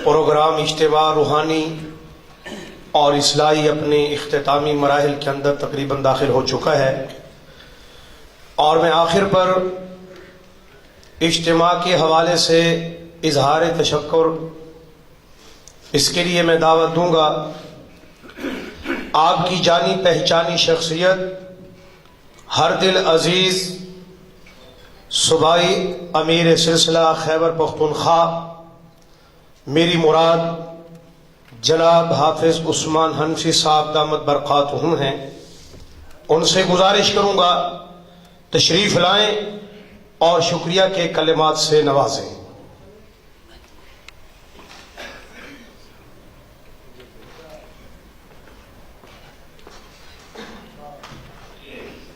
Programme اجتماع روحانی اور اصلاحی اپنے اختتامی مراحل کے اندر تقریباً داخل ہو چکا ہے، اور میں آخر پر اجتماع کے حوالے سے اظہار تشکر اس کے لیے میں دعوت دوں گا آپ کی جانی پہچانی شخصیت، ہر دل عزیز صوبائی امیر سلسلہ خیبر پختونخوا میری مراد جناب حافظ عثمان حنفی صاحب دامت برکاتہم ہیں۔ ان سے گزارش کروں گا تشریف لائیں اور شکریہ کے کلمات سے نوازیں۔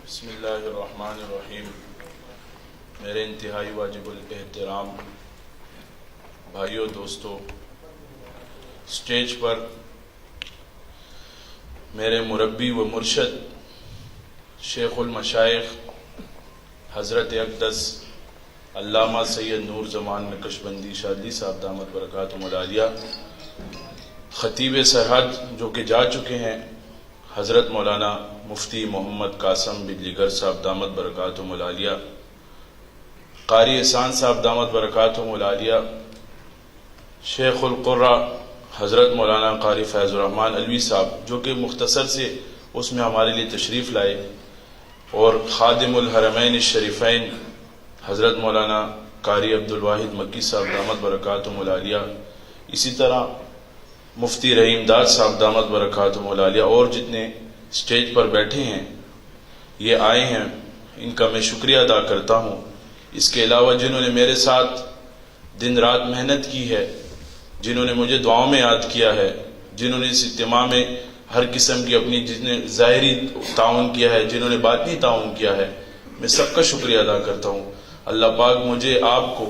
بسم اللہ الرحمن الرحیم۔ میرے انتہائی واجب الاحترام بھائیوں، دوستوں، اسٹیج پر میرے مربی و مرشد شیخ المشائخ حضرت اقدس علامہ سید نور زمان نقشبندی شازلی صاحب دامت برکاتہم العالیہ، خطیب سرحد جو کہ جا چکے ہیں حضرت مولانا مفتی محمد قاسم بجلیگر صاحب دامت برکاتہم العالیہ، قاری احسان صاحب دامت برکاتہم العالیہ، شیخ القرہ حضرت مولانا قاری فیض الرحمن علوی صاحب جو کہ مختصر سے اس میں ہمارے لیے تشریف لائے، اور خادم الحرمین الشریفین حضرت مولانا قاری عبدالواحد مکی صاحب دامت برکاتہم العالیہ، اسی طرح مفتی رحیم داد صاحب دامت برکاتہم العالیہ، اور جتنے اسٹیج پر بیٹھے ہیں یہ آئے ہیں، ان کا میں شکریہ ادا کرتا ہوں۔ اس کے علاوہ جنہوں نے میرے ساتھ دن رات محنت کی ہے، جنہوں نے مجھے دعاؤں میں یاد کیا ہے، جنہوں نے اس اجتماع میں ہر قسم کی اپنی جس نے ظاہری تعاون کیا ہے، جنہوں نے باطنی تعاون کیا ہے، میں سب کا شکریہ ادا کرتا ہوں۔ اللہ پاک مجھے آپ کو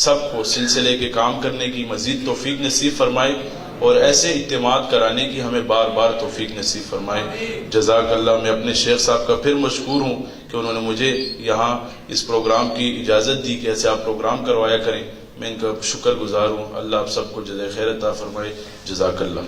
سب کو سلسلے کے کام کرنے کی مزید توفیق نصیب فرمائے، اور ایسے اجتماعات کرانے کی ہمیں بار بار توفیق نصیب فرمائے۔ جزاک اللہ۔ میں اپنے شیخ صاحب کا پھر مشکور ہوں کہ انہوں نے مجھے یہاں اس پروگرام کی اجازت دی کہ ایسے آپ پروگرام کروایا کریں، میں ان کا شکر گزار ہوں۔ اللہ آپ سب کو جزائے خیر عطا فرمائے۔ جزاک اللہ۔